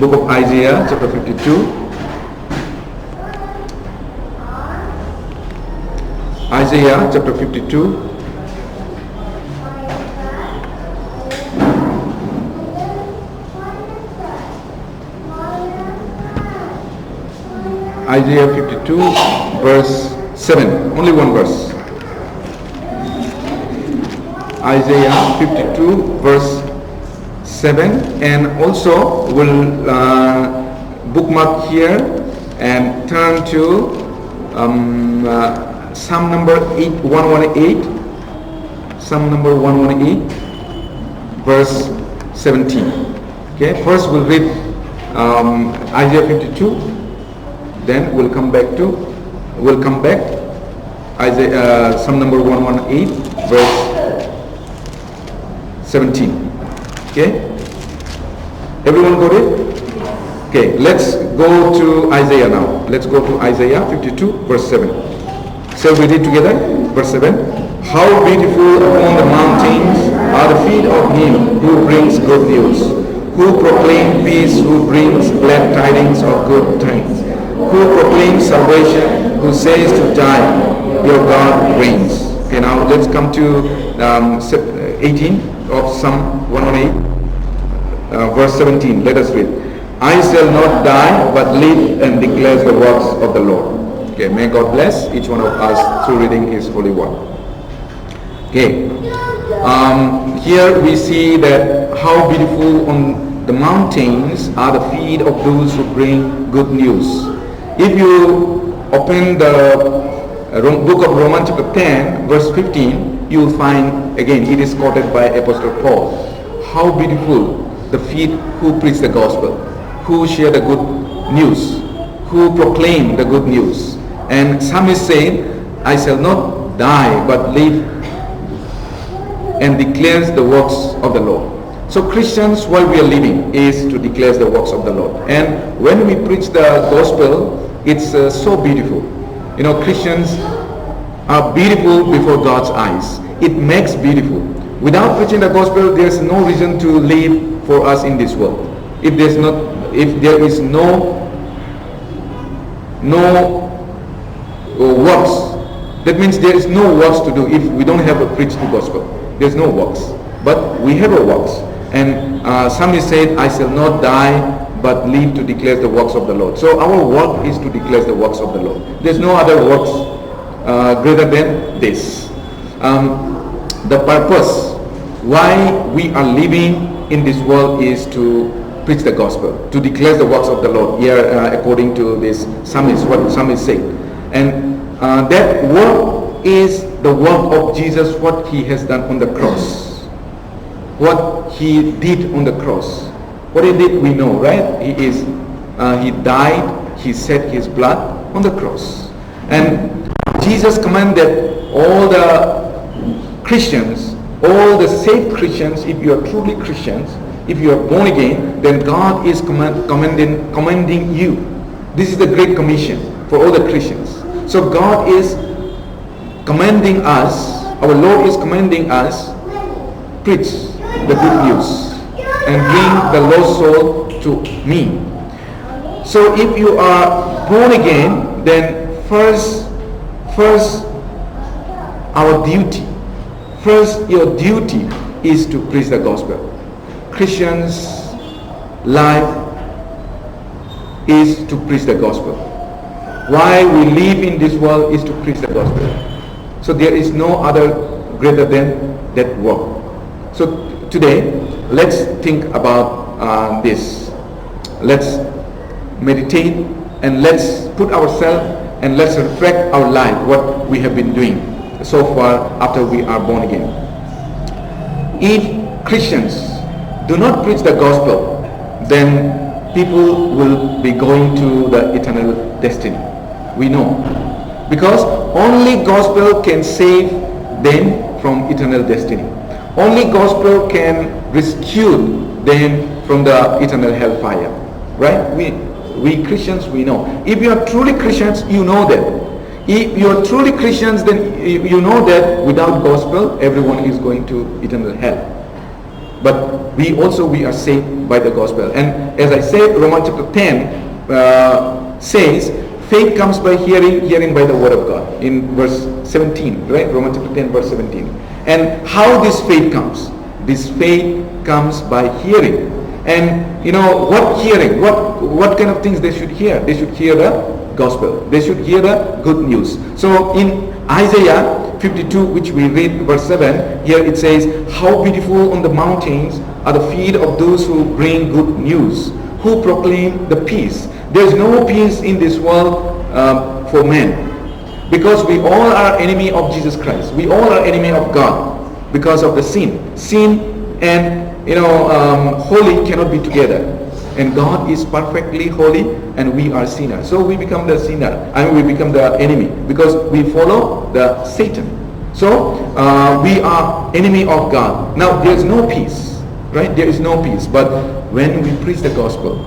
book of Isaiah chapter 52. Isaiah chapter 52. Isaiah 52 verse 7. Only one verse. Isaiah 52 verse 7. And also we'll bookmark here and turn to Psalm number 118. Psalm number 118 verse 17. Okay, first we'll read Isaiah 52. Then we'll come back Isaiah Psalm number 118 verse 17. Okay, everyone got it? Okay, let's go to Isaiah now. Let's go to Isaiah 52 verse 7. Shall we read together? Verse 7. How beautiful upon the mountains are the feet of him who brings good news, who proclaims peace, who brings glad tidings of good things, who proclaims salvation, who says to Zion, your God reigns. Okay, now let's come to 18 of Psalm 118, verse 17. Let us read. I shall not die, but live and declare the works of the Lord. Okay, may God bless each one of us through reading His holy word. Okay, here we see that how beautiful on the mountains are the feet of those who bring good news. If you open the book of Romans chapter 10 verse 15, you will find again it is quoted by Apostle Paul. How beautiful the feet who preach the gospel, who share the good news, who proclaim the good news. And psalmist saying, I shall not die but live and declares the works of the Lord. So Christians, while we are living, is to declare the works of the Lord. And when we preach the gospel, it's so beautiful. You know, Christians are beautiful before God's eyes. It makes beautiful. Without preaching the gospel, there's no reason to live for us in this world. If there is no works, that means there is no works to do. If we don't have a preached gospel, there's no works. But we have a works. And somebody said, I shall not die but live to declare the works of the Lord. So our work is to declare the works of the Lord. There's no other works greater than this. The purpose why we are living in this world is to preach the gospel, to declare the works of the Lord. Here, according to this psalmist, what psalmist said. And that work is the work of Jesus, what He has done on the cross. What He did on the cross. What He did, we know, right? He died, He shed His blood on the cross. And Jesus commanded all the Christians, all the saved Christians, if you are truly Christians, if you are born again, then God is commanding you. This is the Great Commission for all the Christians. So God is commanding us, our Lord is commanding us, preach the good news and bring the lost soul to me. So if you are born again, then first our duty, first your duty is to preach the gospel. Christians' life is to preach the gospel. Why we live in this world is to preach the gospel. So there is no other greater than that work. So today, let's think about this. Let's meditate and let's put ourselves and let's reflect our life, what we have been doing so far after we are born again. If Christians do not preach the gospel, then people will be going to the eternal destiny. We know. Because only gospel can save them from eternal destiny. Only gospel can rescue them from the eternal hellfire. Right? We Christians, we know. If you are truly Christians, you know that. If you are truly Christians, then you know that without gospel, everyone is going to eternal hell. But we are saved by the gospel. And as I said, Romans chapter 10 says, faith comes by hearing, hearing by the word of God. In verse 17, right? Romans chapter 10 verse 17. And how this faith comes? This faith comes by hearing. And what hearing? What kind of things they should hear? They should hear the gospel. They should hear the good news. So in Isaiah 52, which we read verse 7, here it says, how beautiful on the mountains are the feet of those who bring good news, who proclaim the peace. There's no peace in this world for men, because we all are enemy of Jesus Christ. We all are enemy of God because of the sin. Sin and holy cannot be together. And God is perfectly holy and we are sinners. So we become the sinner. We become the enemy because we follow the Satan. So we are enemy of God. Now there is no peace, right? There is no peace. But when we preach the gospel,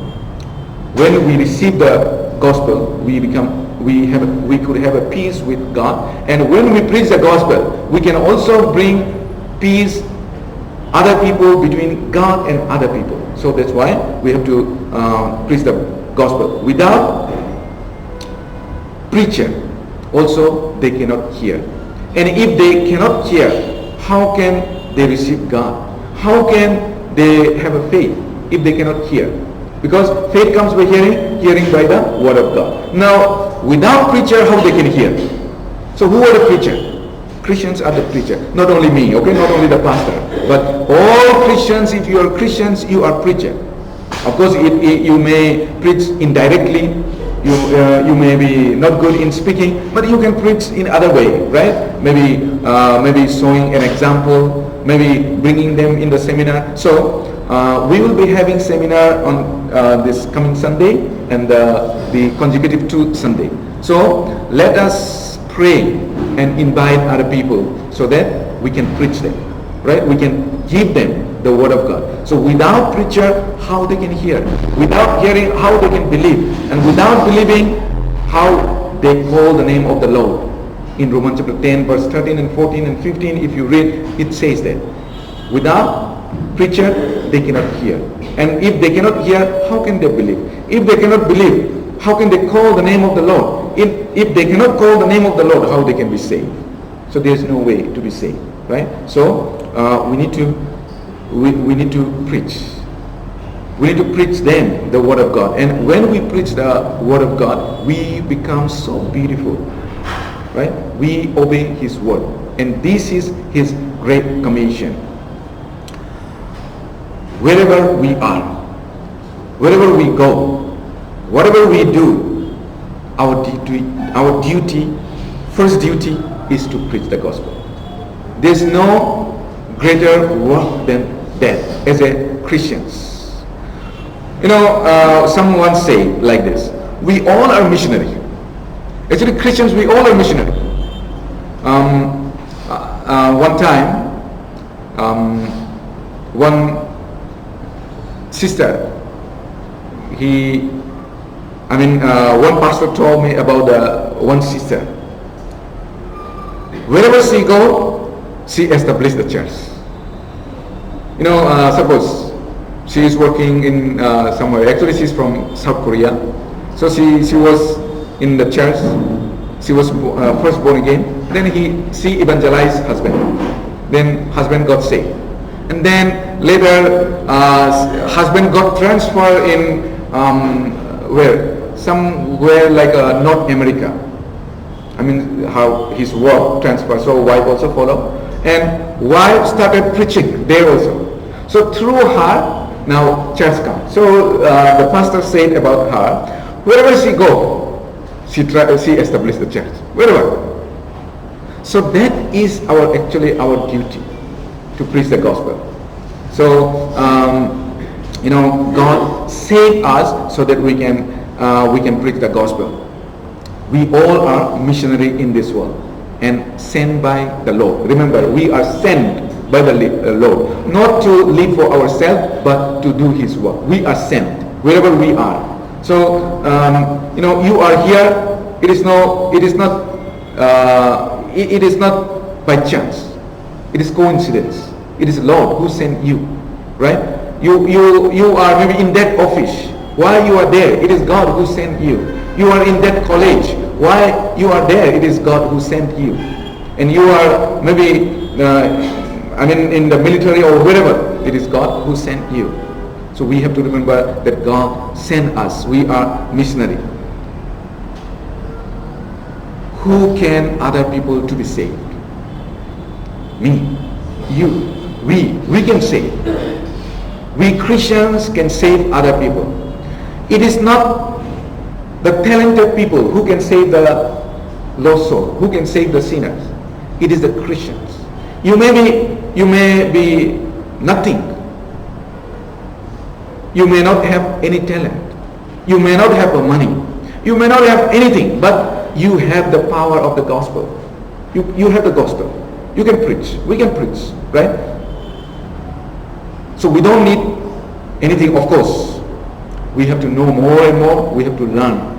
when we receive the gospel, we could have a peace with God. And when we preach the gospel, we can also bring peace other people, between God and other people. So that's why we have to preach the gospel. Without preacher, also they cannot hear. And if they cannot hear, how can they receive God? How can they have a faith if they cannot hear? Because faith comes by hearing, hearing by the word of God. Now, without preacher, how they can hear? So who are the preacher? Christians are the preacher. Not only me, okay? Not only the pastor. But all Christians, if you are Christians, you are preacher. Of course, you may preach indirectly. You may be not good in speaking, but you can preach in other way, right? Maybe showing an example, maybe bringing them in the seminar. So we will be having seminar on this coming Sunday and the consecutive 2 Sunday. So let us pray and invite other people so that we can preach them, right? We can give them the word of God. So without preacher, how they can hear? Without hearing, how they can believe? And without believing, how they call the name of the Lord? In Romans chapter 10 verse 13 and 14 and 15, if you read, it says that without preacher, they cannot hear. And if they cannot hear, how can they believe? If they cannot believe, how can they call the name of the Lord? If they cannot call the name of the Lord, how they can be saved? So there is no way to be saved, right? So we need to preach. We need to preach them the word of God. And when we preach the word of God, we become so beautiful, right? We obey His word, and this is His great commission. Wherever we are, wherever we go, whatever we do, our duty, first duty is to preach the gospel. There's no greater work than that as a Christians. Someone say like this: we all are missionary. Actually, Christians, we all are missionary. One time, one sister, one pastor told me about one sister. Wherever she go, she established the church. Suppose she is working in somewhere. Actually, she's from South Korea. So she was in the church. She was first born again. Then she evangelized husband. Then husband got saved. And then later, husband got transferred in somewhere like North America. How his work transferred. So wife also followed. And wife started preaching there also. So through her, now church comes. So the pastor said about her, wherever she go, she established the church. Wherever. So that is our duty, to preach the gospel. So God saved us so that we can preach the gospel. We all are missionary in this world and sent by the Lord. Remember, we are sent by the Lord, not to live for ourselves, but to do His work. We are sent wherever we are. So you are here. It is not by chance. It is coincidence. It is Lord who sent you, right? You are maybe in that office. Why you are there? It is God who sent you. You are in that college. Why you are there? It is God who sent you. And you are maybe, in the military or wherever. It is God who sent you. So we have to remember that God sent us. We are missionary. Who can other people to be saved? Me, you, we can save. We Christians can save other people. It is not the talented people who can save the lost soul, who can save the sinners. It is the Christians. You may be nothing. You may not have any talent. You may not have the money. You may not have anything, but you have the power of the gospel. You have the gospel. You can preach. We can preach, right? So we don't need anything, of course. We have to know more and more. We have to learn.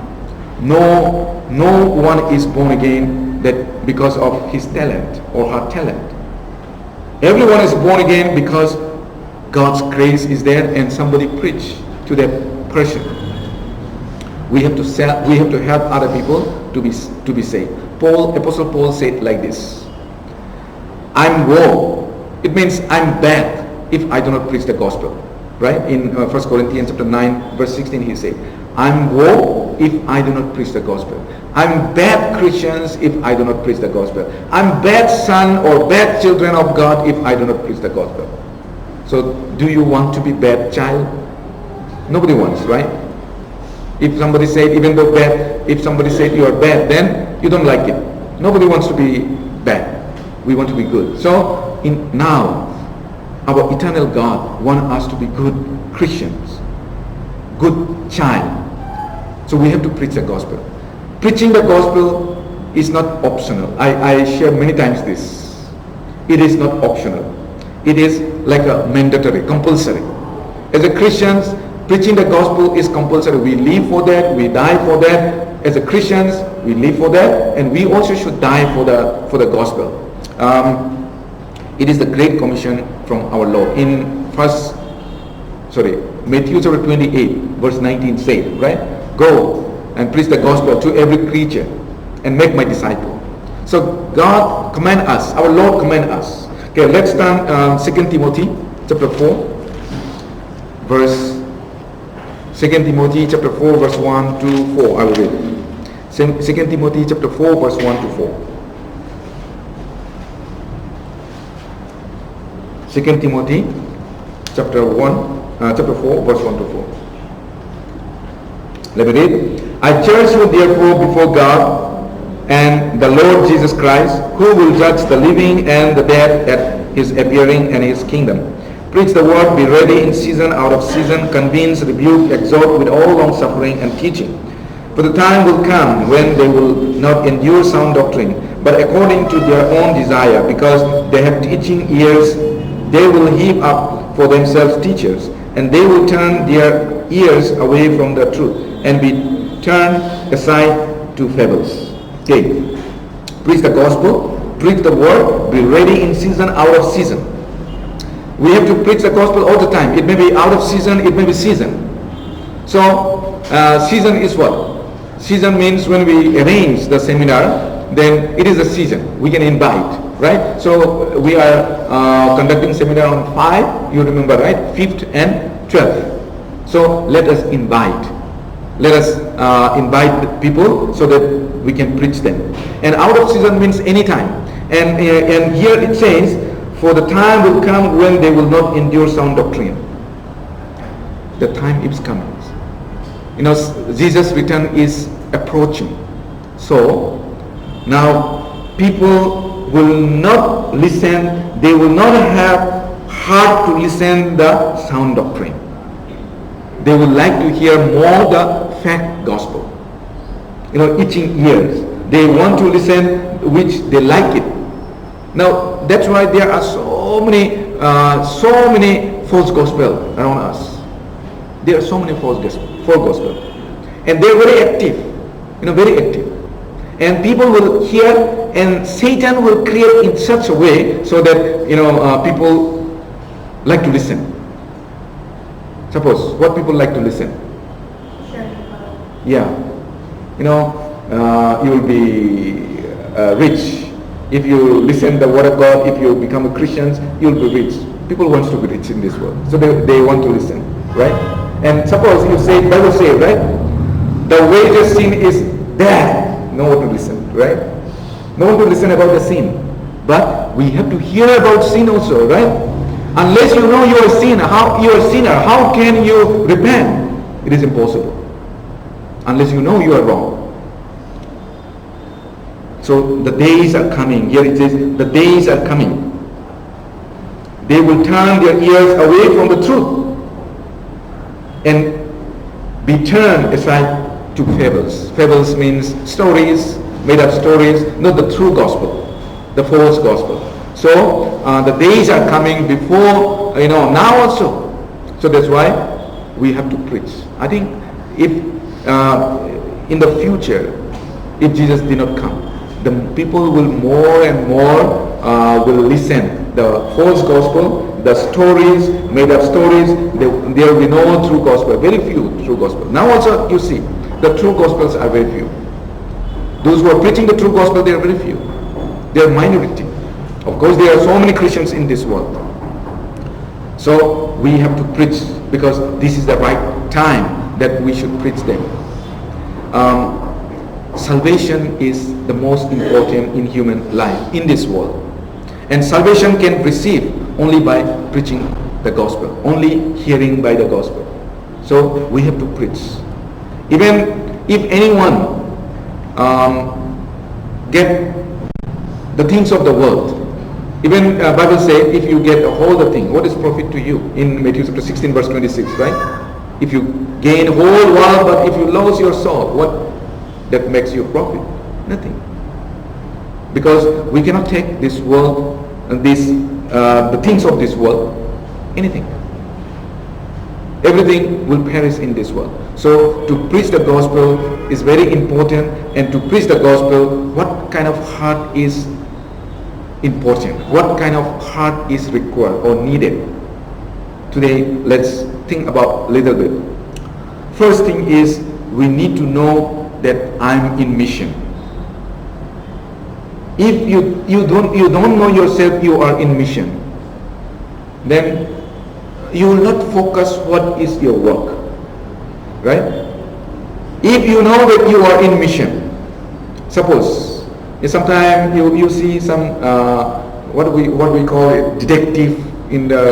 No one is born again that because of his talent or her talent. Everyone is born again because God's grace is there and somebody preach to that person. We have to help other people to be saved. Apostle Paul said like this: I'm woe. It means I'm bad if I do not preach the gospel. Right? In 1 Corinthians chapter 9 verse 16 he said, I'm woe if I do not preach the gospel. I'm bad Christians if I do not preach the gospel. I'm bad son or bad children of God if I do not preach the gospel. So do you want to be bad child? Nobody wants, right? If somebody said, even though bad, if somebody said you are bad, then you don't like it. Nobody wants to be bad. We want to be good. So now our eternal God wants us to be good Christians, good child. So we have to preach the gospel. Preaching the gospel is not optional. I share many times this. It is not optional. It is like a mandatory, compulsory. As a Christians, preaching the gospel is compulsory. We live for that, we die for that. As a Christians, we live for that, and we also should die for the gospel. It is the great commission from our Lord. In Matthew chapter 28 verse 19 says, right? Go and preach the gospel to every creature and make my disciple. So God command us, our Lord command us. Okay, let's turn 2 Timothy chapter 4 verse 2 Timothy chapter 4 verse 1 to 4. I will read. 2 Timothy chapter 4 verse 1 to 4. 2 Timothy chapter 4 verse 1 to 4. Let me read. I charge you therefore before God and the Lord Jesus Christ, who will judge the living and the dead at his appearing and his kingdom. Preach the word, be ready in season, out of season, convince, rebuke, exhort with all long suffering and teaching. For the time will come when they will not endure sound doctrine, but according to their own desire, because they have teaching ears, they will heap up for themselves teachers, and they will turn their ears away from the truth and be turned aside to fables. Okay. Preach the gospel, preach the word, be ready in season, out of season. We have to preach the gospel all the time. It may be out of season, it may be season. So season is what? Season means when we arrange the seminar, then it is a season. We can invite, right? So we are conducting seminar on 5, you remember, right? 5th and 12th. So let us invite. Let us invite people so that we can preach them. And out of season means anytime. And here it says, for the time will come when they will not endure sound doctrine. The time is coming. You know, Jesus' return is approaching. So now people will not listen. They will not have heart to listen the sound doctrine. They would like to hear more the fact gospel. You know, itching ears. They want to listen which they like it. Now that's why there are so many false gospel around us. There are so many false gospel, and they're very active. You know, very active. And people will hear, and Satan will create in such a way so that people like to listen. Suppose, what people like to listen? Yeah. You know, you will be rich. If you listen the word of God, if you become a Christian, you'll be rich. People want to be rich in this world. So they want to listen, right? And suppose you say, Bible says, right? The wages of sin is death. No one to listen, right? No one to listen about the sin. But we have to hear about sin also, right? Unless you know you are a sinner, how can you repent? It is impossible. Unless you know you are wrong. So the days are coming. Here it says, the days are coming. They will turn their ears away from the truth and be turned aside to fables. Fables means stories, made up stories, not the true gospel, the false gospel. So the days are coming before, now also. So that's why we have to preach. I think if in the future, if Jesus did not come, the people will more and more will listen the false gospel, the stories, made up stories. There will be no true gospel, very few true gospel. Now also you see, the true gospels are very few. Those who are preaching the true gospel, they are very few. They are minority. Of course, there are so many Christians in this world. So we have to preach, because this is the right time that we should preach them. Salvation is the most important in human life in this world. And salvation can receive only by preaching the gospel, only hearing by the gospel. So we have to preach. Even if anyone get the things of the world, even Bible says, if you get all the thing, what is profit to you? In Matthew chapter 16 verse 26, right? If you gain whole world, but if you lose your soul, what that makes you profit? Nothing. Because we cannot take this world, the things of this world, anything. Everything will perish in this world. So to preach the gospel is very important, and to preach the gospel, what kind of heart is important? What kind of heart is required or needed? Today, let's think about a little bit. First thing is, we need to know that I'm in mission. If you don't know yourself you are in mission, then you will not focus what is your work, right? If you know that you are in mission, suppose sometimes you see some what we call it, detective in the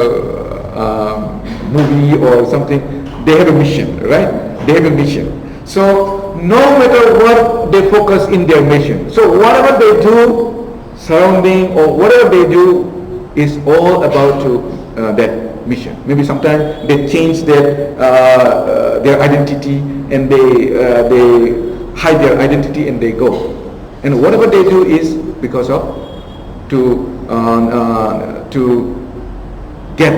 movie or something. They have a mission, right? They have a mission. So no matter what, they focus in their mission. So whatever they do, surrounding or whatever they do, is all about that mission. Maybe sometimes they change their identity, and they hide their identity and they go. And whatever they do is because of to get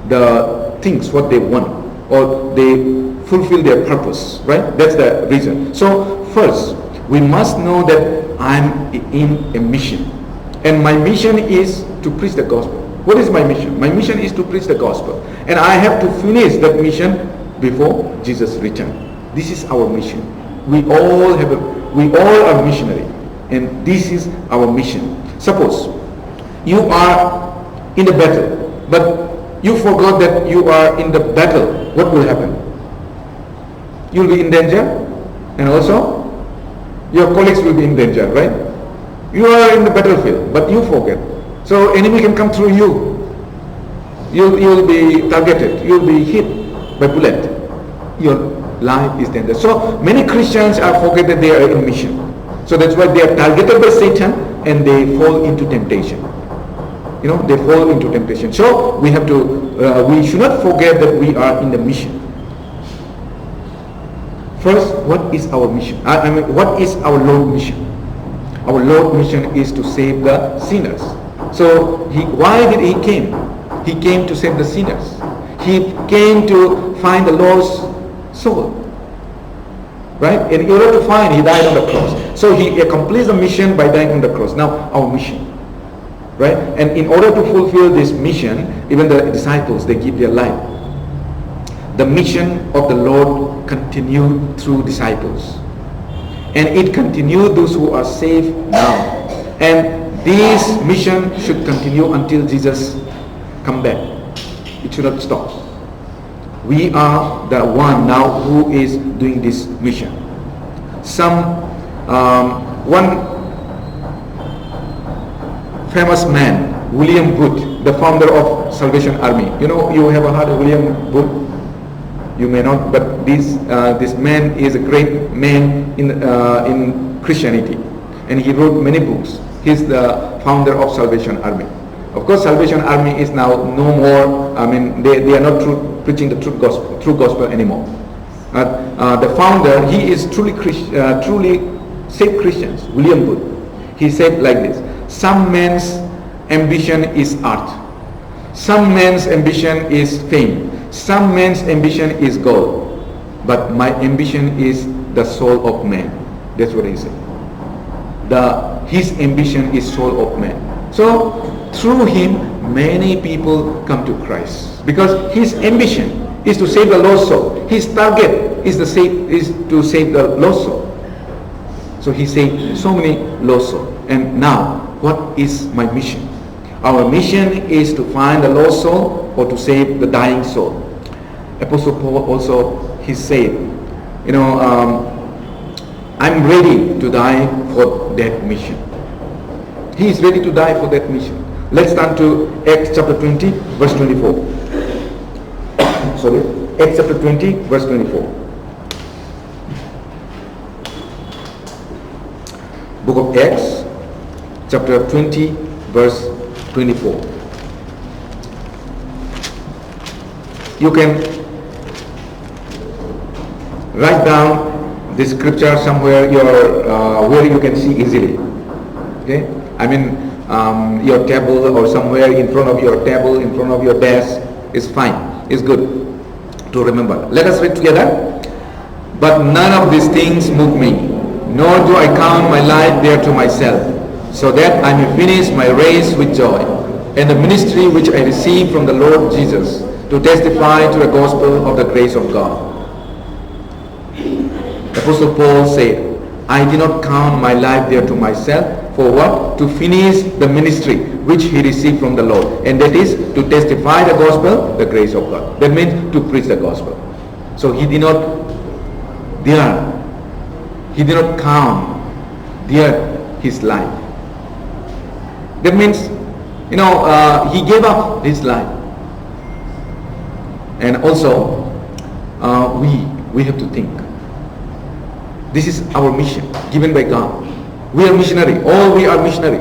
the things what they want, or they fulfill their purpose, right? That's the reason. So first, we must know that I'm in a mission, and my mission is to preach the gospel. What is my mission? My mission is to preach the gospel, and I have to finish that mission before Jesus returns. This is our mission. We all are missionary, and this is our mission. Suppose you are in the battle, but you forgot that you are in the battle. What will happen? You will be in danger, and also your colleagues will be in danger, right? You are in the battlefield, but you forget. So enemy can come through you. You will be targeted. You will be hit by bullet. Your life is danger. So many Christians are forget that they are in mission. So that's why they are targeted by Satan, and they fall into temptation. They fall into temptation. So we have to, we should not forget that we are in the mission. First, what is our mission? I mean, what is our Lord's mission? Our Lord's mission is to save the sinners. So why did he came? He came to save the sinners. He came to find the lost soul. Right? And in order to find, he died on the cross. So he accomplished the mission by dying on the cross. Now our mission. Right? And in order to fulfill this mission, even the disciples, they give their life. the mission of the Lord continued through disciples. And it continued those who are saved now. And this mission should continue until Jesus come back. It should not stop. We are the one now who is doing this mission. One famous man, William Booth, the founder of Salvation Army. You know, you have heard of William Booth? You may not, but this man is a great man in Christianity, and he wrote many books. He's the founder of Salvation Army. Of course, Salvation Army is now no more. I mean, they are not preaching the true gospel anymore. The founder, he is truly saved Christians. William Booth. He said like this: some men's ambition is art. Some men's ambition is fame. Some men's ambition is gold. But my ambition is the soul of man. That's what he said. His ambition is soul of man. So through him, many people come to Christ, because his ambition is to save the lost soul. His target is to save the lost soul. So he saved so many lost souls. And now, what is my mission? Our mission is to find the lost soul or to save the dying soul. Apostle Paul also, he said, I'm ready to die for that mission. He is ready to die for that mission. Let's turn to Acts chapter 20, verse 24. Sorry, Acts chapter 20, verse 24. Book of Acts, chapter 20, verse 24. You can write down this scripture somewhere where you can see easily. Okay, I mean your table or somewhere in front of your table, in front of your desk is fine. It's good to remember. Let us read together. But none of these things move me, nor do I count my life dear to myself, so that I may finish my race with joy, and the ministry which I received from the Lord Jesus, to testify to the gospel of the grace of God. Apostle Paul said, I did not count my life dear to myself. For what? To finish the ministry which he received from the Lord. And that is to testify the gospel, the grace of God. That means to preach the gospel. So he did not count dear his life. That means, he gave up his life. And also, we have to think. This is our mission given by God. We are missionary. All we are missionary.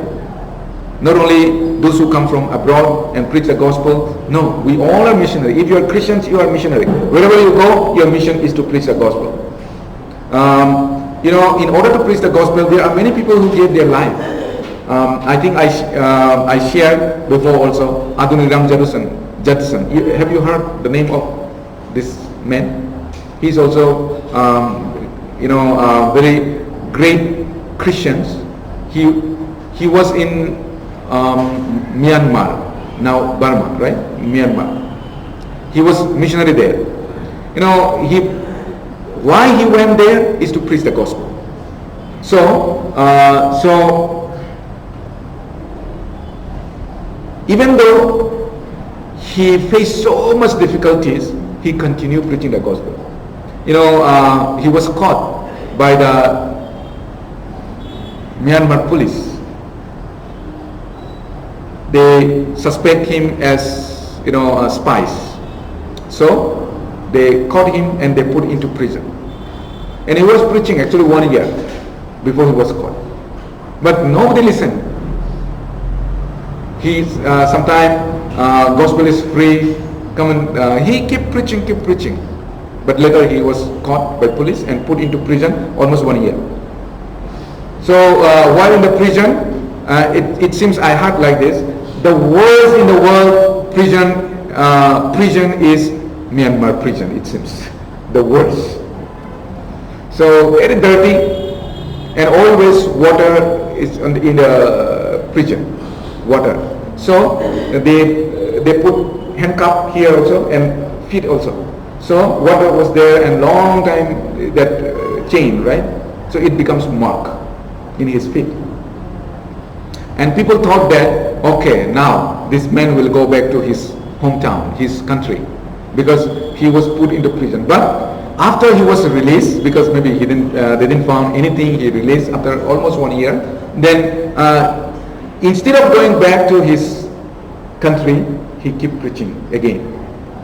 Not only those who come from abroad and preach the gospel. No, we all are missionary. If you are Christians, you are missionary. Wherever you go, your mission is to preach the gospel. In order to preach the gospel, there are many people who gave their life. I think I shared before also Adoniram Judson. Have you heard the name of this man? He's also very great Christians. He was in Myanmar, now Burma, right? Myanmar. He was missionary there. Why he went there is to preach the gospel. So even though he faced so much difficulties, he continued preaching the gospel. He was caught by the Myanmar police. They suspect him as spies. So they caught him and they put him into prison. And he was preaching actually 1 year before he was caught. But nobody listened. Sometimes gospel is free. He kept preaching. But later he was caught by police and put into prison almost 1 year. So while in the prison, it seems I heard like this: the worst in the world prison is Myanmar prison. It seems the worst. So very dirty, and always water is in the prison. Water. So they put handcuff here also and feet also. So what was there and long time that chain, right? So it becomes mark in his feet. And people thought that, okay, now this man will go back to his hometown, his country, because he was put into prison. But after he was released, because maybe they didn't found anything, he released after almost 1 year. Then instead of going back to his country, he kept preaching again.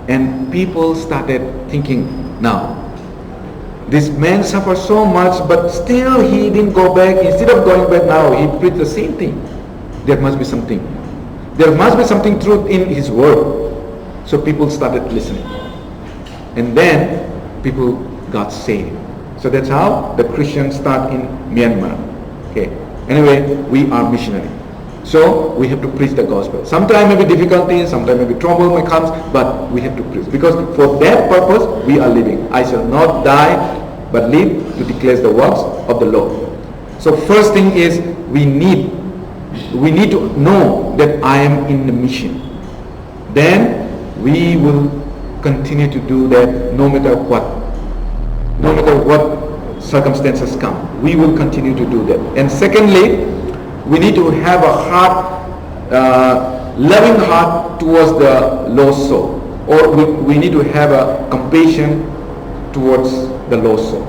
And people started thinking, now, this man suffered so much, but still he didn't go back. Instead of going back now, he preached the same thing. There must be something. There must be something truth in his word. So people started listening. And then people got saved. So that's how the Christians start in Myanmar. Okay. Anyway, we are missionary. So we have to preach the gospel. Sometimes may be difficulties, sometimes maybe trouble may come, but we have to preach. Because for that purpose we are living. I shall not die, but live to declare the works of the Lord. So first thing is we need to know that I am in the mission. Then we will continue to do that no matter what circumstances come. We will continue to do that. And secondly, we need to have a heart, loving heart towards the lost soul. Or we need to have a compassion towards the lost soul,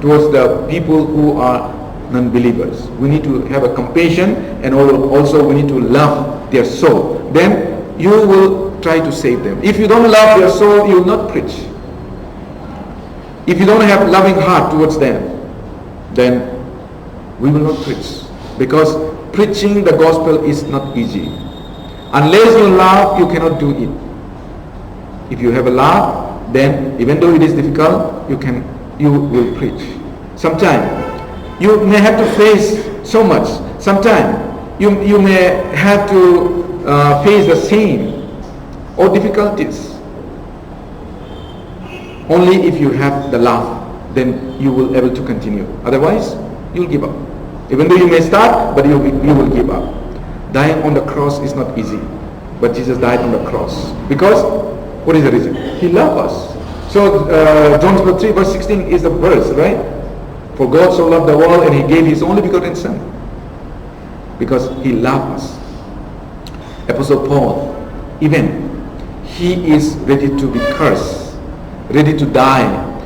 towards the people who are non-believers. We need to have a compassion, and also we need to love their soul. Then you will try to save them. If you don't love their soul, you will not preach. If you don't have loving heart towards them, then we will not preach. Because preaching the gospel is not easy. Unless you love, you cannot do it. If you have a love, then even though it is difficult, you will preach. Sometimes you may have to face so much. Sometimes you may have to face the same or difficulties. Only if you have the love, then you will able to continue. Otherwise, you will give up. Even though you may start, but you will give up. Dying on the cross is not easy. But Jesus died on the cross. Because, what is the reason? He loved us. So, John 3 verse 16 is the verse, right? For God so loved the world and He gave His only begotten Son. Because He loved us. Apostle Paul, even, he is ready to be cursed, ready to die,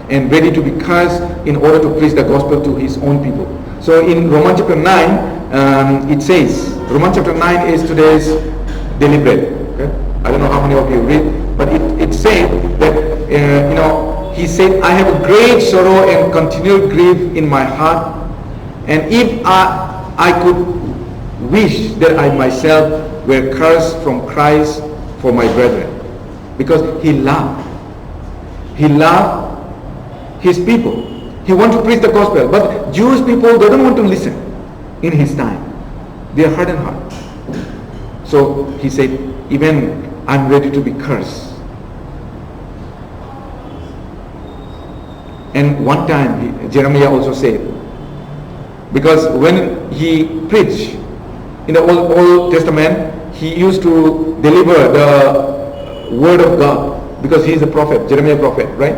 and ready to be cursed in order to preach the gospel to his own people. So in Romans chapter 9, it says, Romans chapter 9 is today's daily bread. Okay? I don't know how many of you read, but it says that, he said, I have a great sorrow and continual grief in my heart, and if I could wish that I myself were cursed from Christ for my brethren. Because he loved his people. He wanted to preach the gospel, but Jewish people, they don't want to listen in his time. They are hardened heart. So he said, even I'm ready to be cursed. And one time Jeremiah also said, because when he preached in the Old Testament, he used to deliver the word of God, because he is a prophet, Jeremiah prophet, right?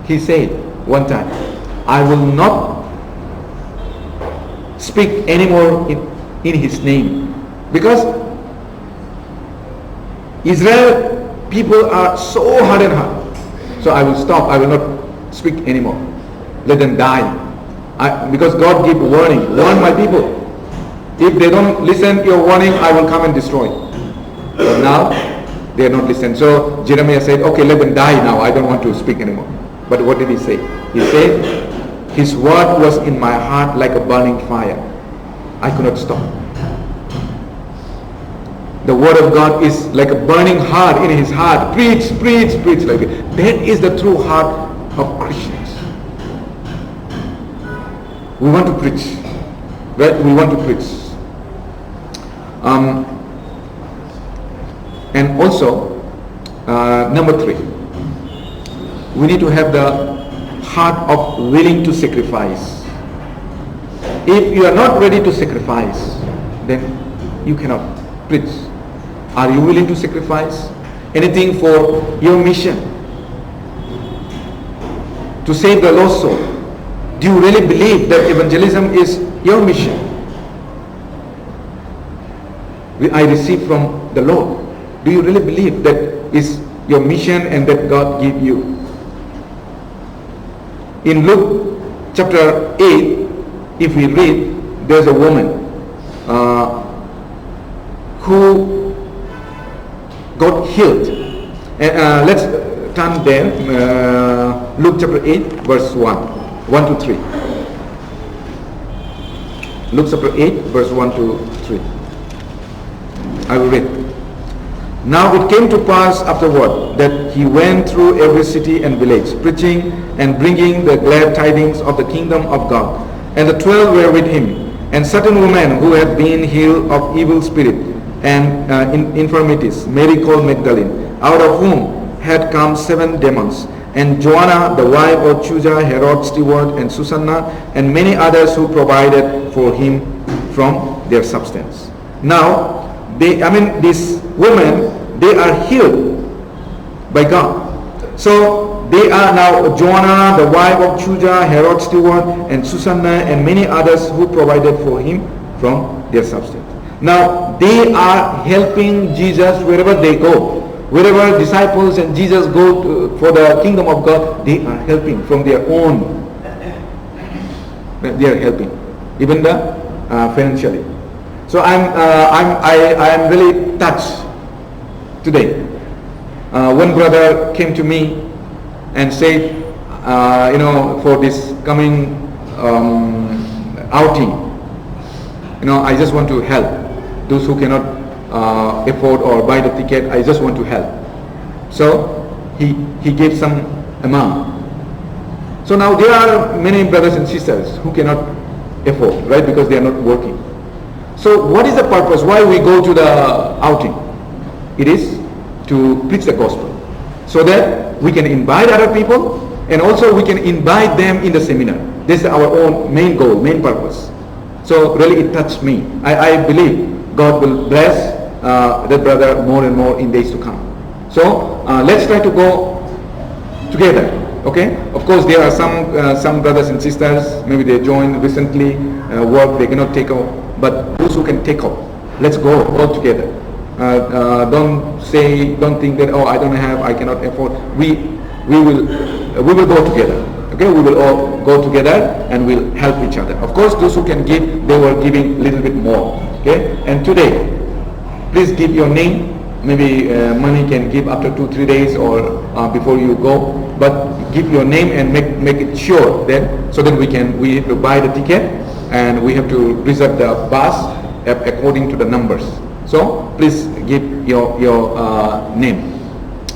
He said one time, I will not speak anymore in his name, because Israel people are so hardened heart. So I will stop, I will not speak anymore. Let them die. Because God gave warning, warn my people. If they don't listen to your warning, I will come and destroy. But now they are not listening. So Jeremiah said, okay, let them die now. I don't want to speak anymore. But what did he say? He said, his word was in my heart like a burning fire. I could not stop. The word of God is like a burning heart in his heart. Preach, preach, preach like it. That is the true heart of Christians. We want to preach. Right? We want to preach. And also, number 3, we need to have the heart of willing to sacrifice. If you are not ready to sacrifice, then you cannot preach. Are you willing to sacrifice anything for your mission? to save the lost soul. Do you really believe that evangelism is your mission? I received from the Lord. Do you really believe that is your mission and that God gave you? In Luke chapter 8, if we read, there's a woman who got healed. Let's turn there, Luke chapter 8, verse 1 to 3. Luke chapter 8, verse 1 to 3. I will read. Now it came to pass afterward that he went through every city and village, preaching and bringing the glad tidings of the kingdom of God. And the 12 were with him, and certain women who had been healed of evil spirit and infirmities, Mary called Magdalene, out of whom had come 7 demons, and Joanna, the wife of Chuza, Herod's steward, and Susanna, and many others who provided for him from their substance. Now, these women, they are healed by God. So they are now Joanna, the wife of Chuza, Herod's steward, and Susanna, and many others who provided for him from their substance. Now they are helping Jesus wherever they go. Wherever disciples and Jesus go for the kingdom of God, they are helping from their own. They are helping, even financially. So I'm really touched today. One brother came to me and said, for this coming outing, I just want to help those who cannot afford or buy the ticket. I just want to help. So he gave some amount. So now there are many brothers and sisters who cannot afford, right? Because they are not working. So what is the purpose? Why we go to the outing? It is to preach the gospel, so that we can invite other people, and also we can invite them in the seminar. This is our own main goal, main purpose. So really it touched me. I believe God will bless that brother more and more in days to come. So let's try to go together. Okay. Of course, there are some brothers and sisters. Maybe they joined recently, work they cannot take off. But those who can take off, let's go all together. Don't think that I don't have, I cannot afford. We will go together. Okay, we will all go together and we'll help each other. Of course, those who can give, they were giving a little bit more. Okay, and today, please give your name. Maybe money can give after 2-3 days or before you go. But give your name and make it sure then, so that we have to buy the ticket. And we have to reserve the bus according to the numbers. So please give your name.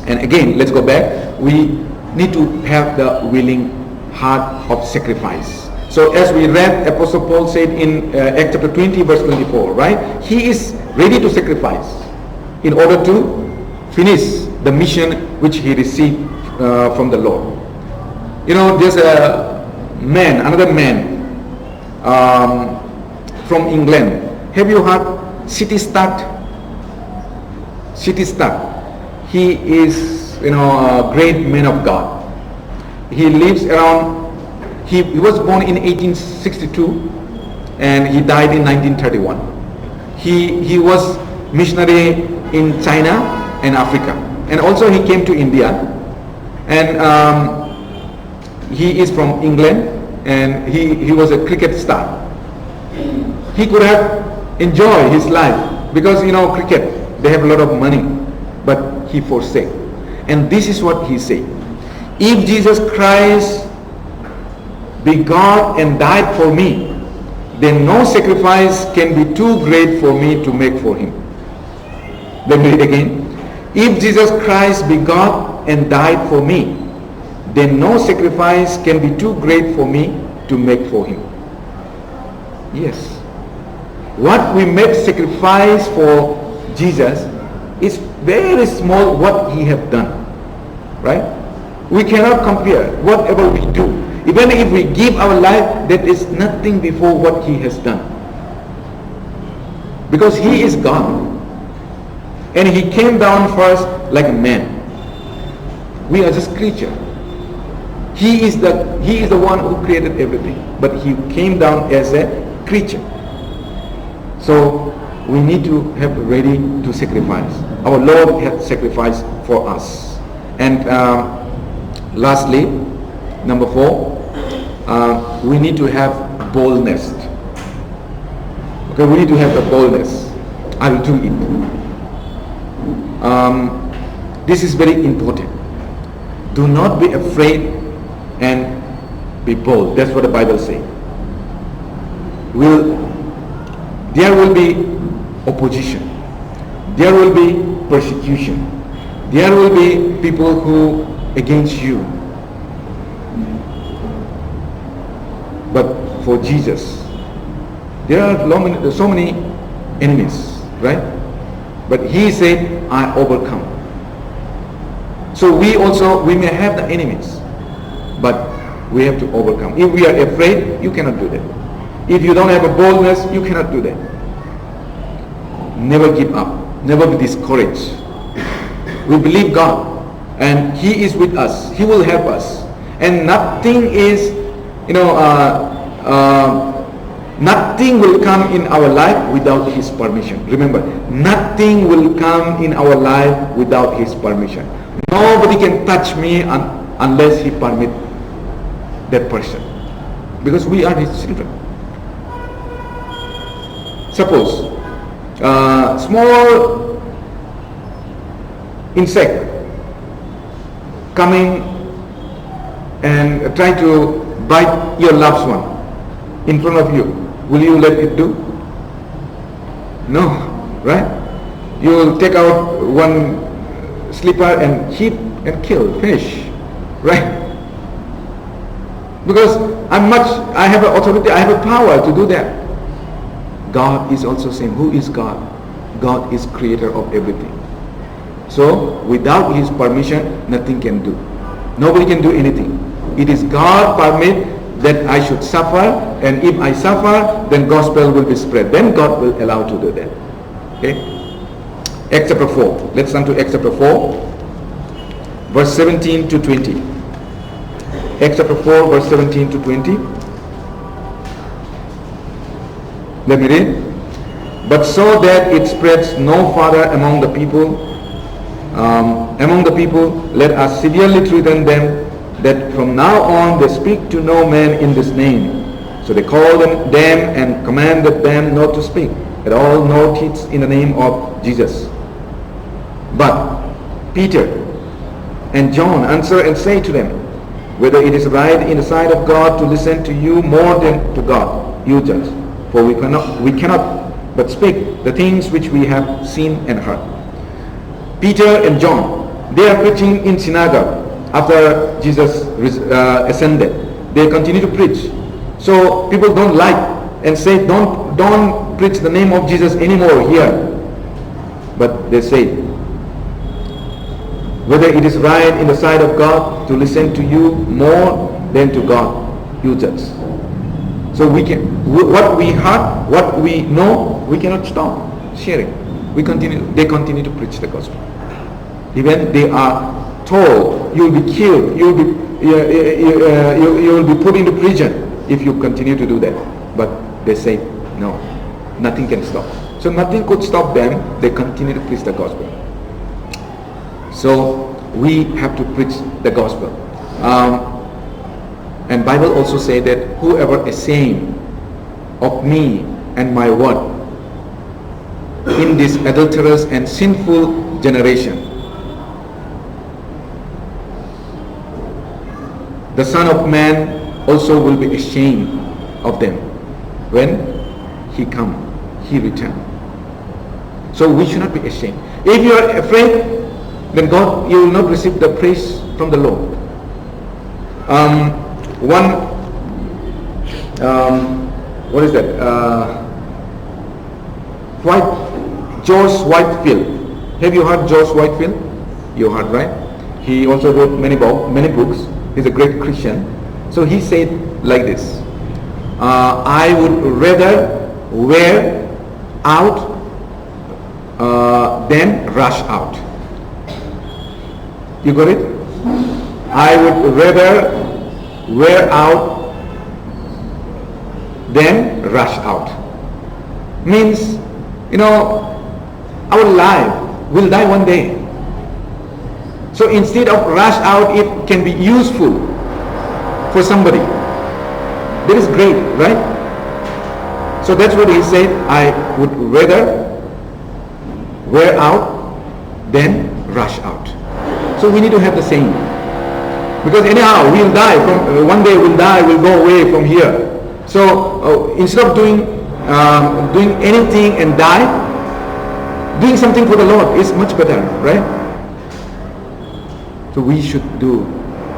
And again, let's go back. We need to have the willing heart of sacrifice. So as we read, Apostle Paul said in Acts chapter 20 verse 24, right? He is ready to sacrifice in order to finish the mission which he received from the Lord. There's another man from England. Have you heard City Start? City Start. He is a great man of God. He lives around, he was born in 1862 and he died in 1931. He was missionary in China and Africa, and also he came to India, and he is from England. And he was a cricket star. He could have enjoyed his life because cricket, they have a lot of money, but he forsake. And this is what he said: if Jesus Christ be God and died for me, then no sacrifice can be too great for me to make for him. Let me read again. If Jesus Christ be God and died for me, then no sacrifice can be too great for me to make for him. Yes. What we make sacrifice for Jesus is very small what he have done. Right? We cannot compare whatever we do. Even if we give our life, that is nothing before what he has done. Because he is God. And he came down first like a man. We are just creatures. He is the one who created everything, but he came down as a creature. So we need to have ready to sacrifice. Our Lord had sacrificed for us. And lastly, number 4, we need to have boldness. Okay, we need to have the boldness. I will do it. This is very important. Do not be afraid and be bold. That's what the Bible says. There will be opposition. There will be persecution. There will be people who against you. But for Jesus, there are so many enemies, right? But he said, I overcome. So we may have the enemies, but we have to overcome. If we are afraid, you cannot do that. If you don't have a boldness, you cannot do that. Never give up. Never be discouraged. We believe God, and He is with us. He will help us. And nothing is, nothing will come in our life without His permission. Remember, nothing will come in our life without His permission. Nobody can touch me unless He permits that person, because we are His children. Suppose small insect coming and try to bite your loved one in front of you, will you let it do? No, right? You will take out one slipper and hit and kill, finish, right? Because I have an authority, I have a power to do that. God is also saying, who is God? God is creator of everything. So without His permission, nothing can do. Nobody can do anything. It is God permit that I should suffer, and if I suffer, then gospel will be spread. Then God will allow to do that. Okay? Acts chapter 4. Let's turn to Acts chapter 4, verse 17 to 20. Acts chapter 4, verse 17 to 20. Let me read. But so that it spreads no further among the people, let us severely threaten them, that from now on they speak to no man in this name. So they called them and commanded them not to speak at all, nor teach in the name of Jesus. But Peter and John answer and say to them, whether it is right in the sight of God to listen to you more than to God, you judge. For we cannot but speak the things which we have seen and heard. Peter and John, they are preaching in synagogue after Jesus ascended. They continue to preach. So people don't like and say, don't preach the name of Jesus anymore here. But they say, whether it is right in the sight of God to listen to you more than to God, you judge. So what we heard, what we know, we cannot stop sharing. They continue to preach the gospel. Even they are told, you will be killed, you will be put into prison if you continue to do that. But they say, no, nothing can stop. So nothing could stop them. They continue to preach the gospel. So we have to preach the gospel. And Bible also say that whoever is ashamed of me and my word in this adulterous and sinful generation, the Son of Man also will be ashamed of them when He return. So we should not be ashamed. If you are afraid, then God, you will not receive the praise from the Lord. What is that? George Whitefield. Have you heard George Whitefield? You heard, right? He also wrote many books. He's a great Christian. So he said like this: I would rather wear out than rush out. You got it? I would rather wear out, then rush out. Means, our life will die one day. So instead of rush out, it can be useful for somebody. That is great, right? So that's what he said. I would rather wear out than rush out. So we need to have the same. Because anyhow, we'll die. One day we'll die, we'll go away from here. So instead of doing anything and die, doing something for the Lord is much better, right? So we should do,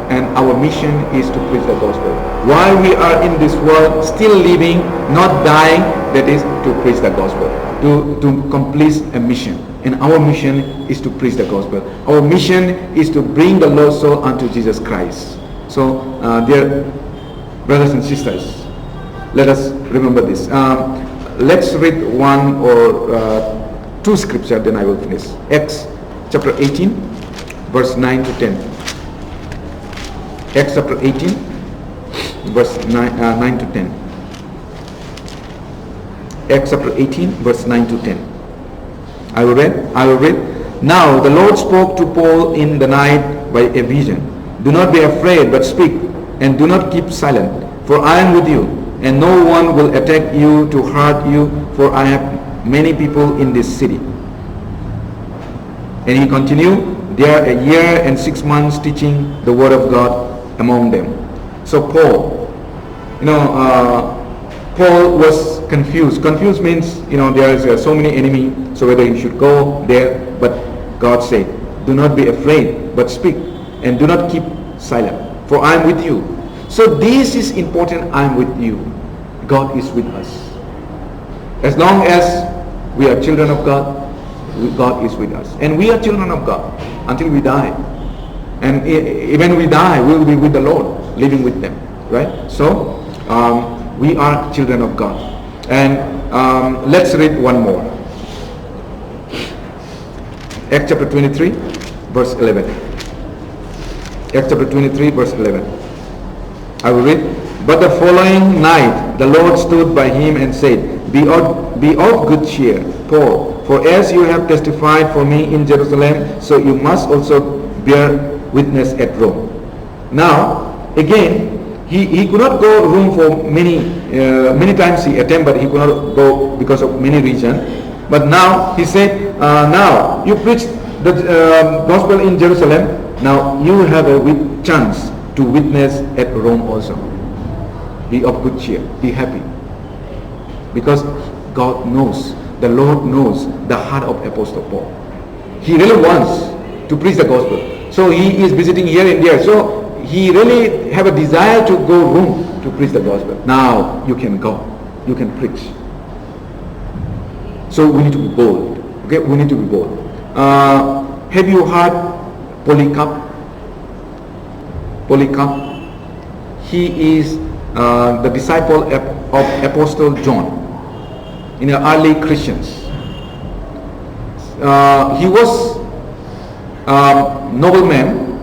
and our mission is to preach the gospel. While we are in this world, still living, not dying, that is to preach the gospel, to complete a mission. And our mission is to preach the gospel. Our mission is to bring the lost soul unto Jesus Christ. So, dear brothers and sisters, let us remember this. Let's read one or two scripture, then I will finish. Acts chapter 18, verse 9 to 10. Acts chapter 18, verse 9 to 10. Acts chapter 18, verse 9 to 10. I will read. Now the Lord spoke to Paul in the night by a vision. Do not be afraid, but speak, and do not keep silent, for I am with you, and no one will attack you to hurt you, for I have many people in this city. And he continued there a year and 6 months teaching the word of God among them. So Paul, Paul was confused. Confused means, there is so many enemies, so whether he should go there, but God said, do not be afraid, but speak, and do not keep silent, for I am with you. So this is important, I am with you. God is with us. As long as we are children of God, God is with us. And we are children of God until we die. And when we die, we will be with the Lord, living with them, right? So, we are children of God. And let's read one more. Acts chapter 23, verse 11. Acts chapter 23, verse 11. I will read. But the following night, the Lord stood by him and said, Be of good cheer, Paul, for as you have testified for me in Jerusalem, so you must also bear witness at Rome. Now, again, he could not go to Rome for many times he attempted, but he could not go because of many reasons. But now he said, now you preach the gospel in Jerusalem, now you have a chance to witness at Rome also. Be of good cheer, be happy. Because God knows, the Lord knows the heart of Apostle Paul. He really wants to preach the gospel. So he is visiting here and there. So he really have a desire to go Rome to preach the gospel. Now you can go, you can preach. So we need to be bold. Okay, we need to be bold. Have you heard Polycarp? Polycarp. He is the disciple of Apostle John in the early Christians. He was nobleman,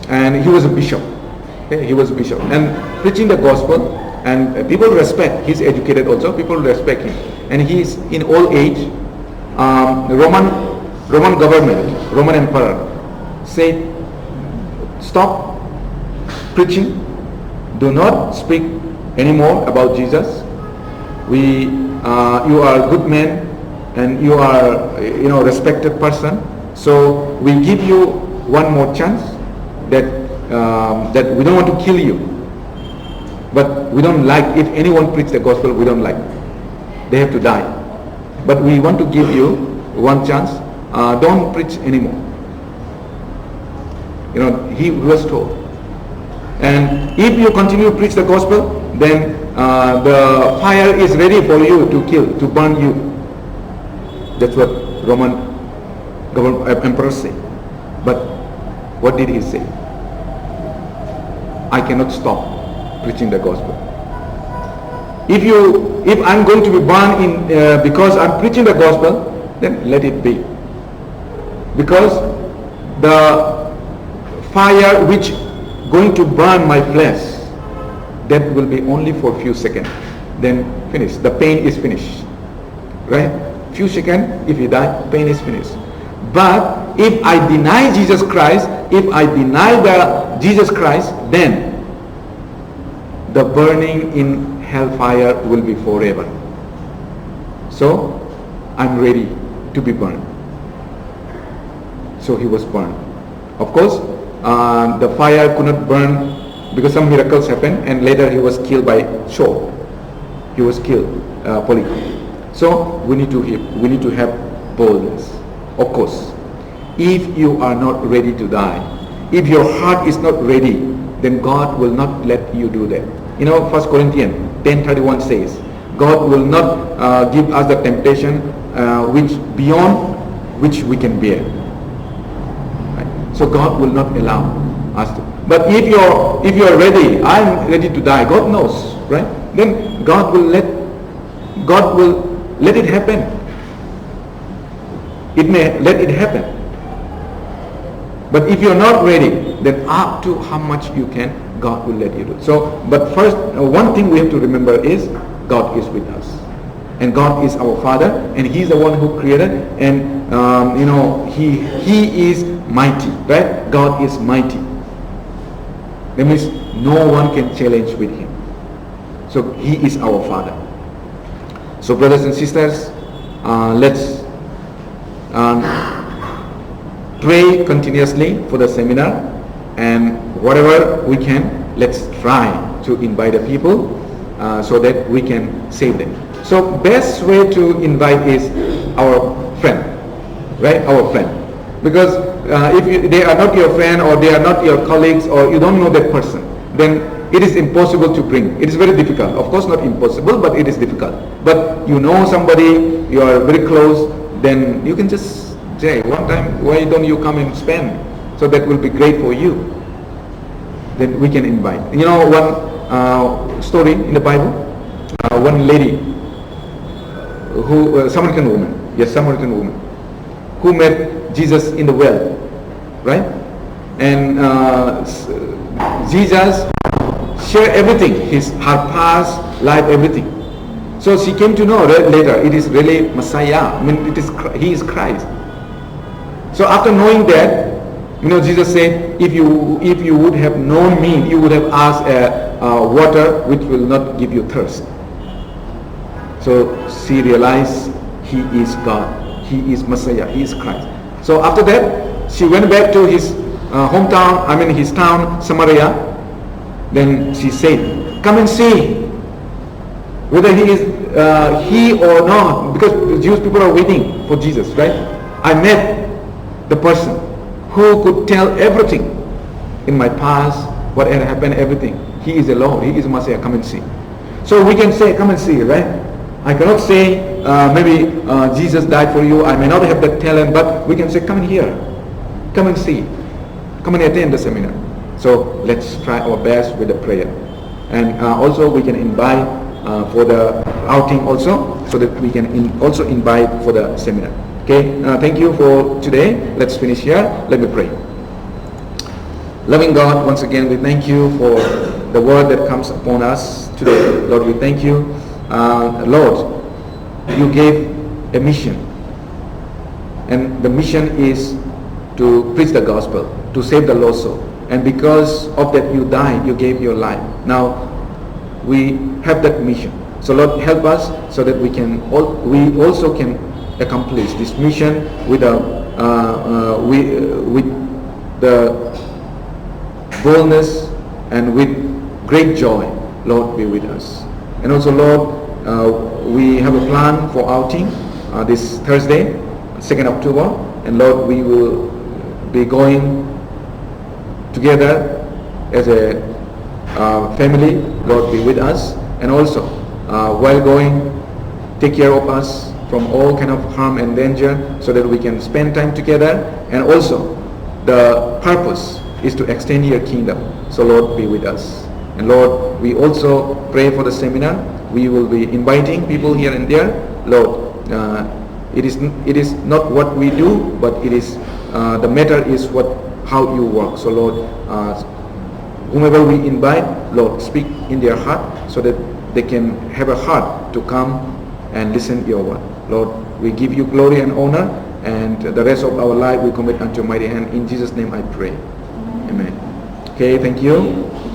and he was a bishop. Okay? He was a bishop and preaching the gospel, and people respect. He's educated also. People respect him, and he's in old age. The Roman government, Roman emperor, said, "Stop preaching. Do not speak anymore about Jesus. You are a good man, and you are respected person. So we give you one more chance. That we don't want to kill you, but we don't like if anyone preach the gospel. We don't like. They have to die. But we want to give you one chance. Don't preach anymore." He was told. And if you continue to preach the gospel, then the fire is ready for you to kill, to burn you. That's what Roman emperor said. But what did he say? I cannot stop preaching the gospel. If I'm going to be burned because I'm preaching the gospel, then let it be. Because the fire which going to burn my flesh Death will be only for a few seconds. Then finish. The pain is finished. Right? Few seconds, if you die, pain is finished. But if I deny Jesus Christ, if I deny the Jesus Christ, then the burning in hellfire will be forever. So I'm ready to be burned. So he was burned. Of course, the fire could not burn because some miracles happened, and later he was killed by sword. He was killed, Polycarp. So we need to have boldness. Of course, if you are not ready to die, if your heart is not ready, then God will not let you do that. 1 Corinthians 10:31 says, God will not give us the temptation which beyond which we can bear. Right? So God will not allow us to. But if you are ready, I'm ready to die. God knows, right? Then God will let it happen. It may let it happen. But if you're not ready, then up to how much you can, God will let you do. So, but first, one thing we have to remember is God is with us. And God is our Father, and He's the one who created, and He is mighty, right? God is mighty. That means no one can challenge with Him. So He is our Father. So brothers and sisters, let's pray continuously for the seminar, and whatever we can, let's try to invite the people so that we can save them. So best way to invite is our friend, right? Our friend. Because if they are not your friend, or they are not your colleagues, or you don't know that person, then it is impossible to bring. It is very difficult. Of course not impossible, but it is difficult. But you know somebody, you are very close, then you can just say, one time, why don't you come and spend? So that will be great for you. Then we can invite. One story in the Bible, one lady, Samaritan woman, who met Jesus in the well, right? And Jesus shared everything, her past life, everything. So she came to know later it is really Messiah. He is Christ. So after knowing that, Jesus said, if you would have known me, you would have asked water which will not give you thirst. So she realized He is God. He is Messiah. He is Christ. So after that, she went back to his hometown, his town, Samaria. Then she said, come and see whether he is he or not, because the Jewish people are waiting for Jesus, right? I met the person who could tell everything in my past, what had happened, everything. He is the Lord. He is Messiah. Come and see. So we can say, come and see, right? I cannot say maybe Jesus died for you. I may not have that talent, but we can say, come and hear, come and see, come and attend the seminar. So let's try our best with the prayer, and also we can invite for the outing also, so that we can also invite for the seminar. Okay, thank you for today. Let's finish here. Let me pray. Loving God, once again we thank you for the word that comes upon us today. Lord, we thank you. Lord, you gave a mission, and the mission is to preach the gospel, to save the lost soul, and because of that you died, you gave your life. Now we have that mission. So Lord, help us so that we also can accomplish this mission with the boldness and with great joy. Lord, be with us. And also, Lord, we have a plan for outing this Thursday, 2nd October, and Lord, we will be going together as a family. Lord, be with us, and also while going, take care of us from all kind of harm and danger, so that we can spend time together. And also the purpose is to extend your kingdom. So Lord, be with us. And Lord, we also pray for the seminar. We will be inviting people here and there. Lord, it is not what we do, but it is the matter is how you work. So Lord, whomever we invite, Lord, speak in their heart so that they can have a heart to come and listen to your word. Lord, we give you glory and honor, and the rest of our life we commit unto your mighty hand. In Jesus' name I pray. Amen. Okay, thank you.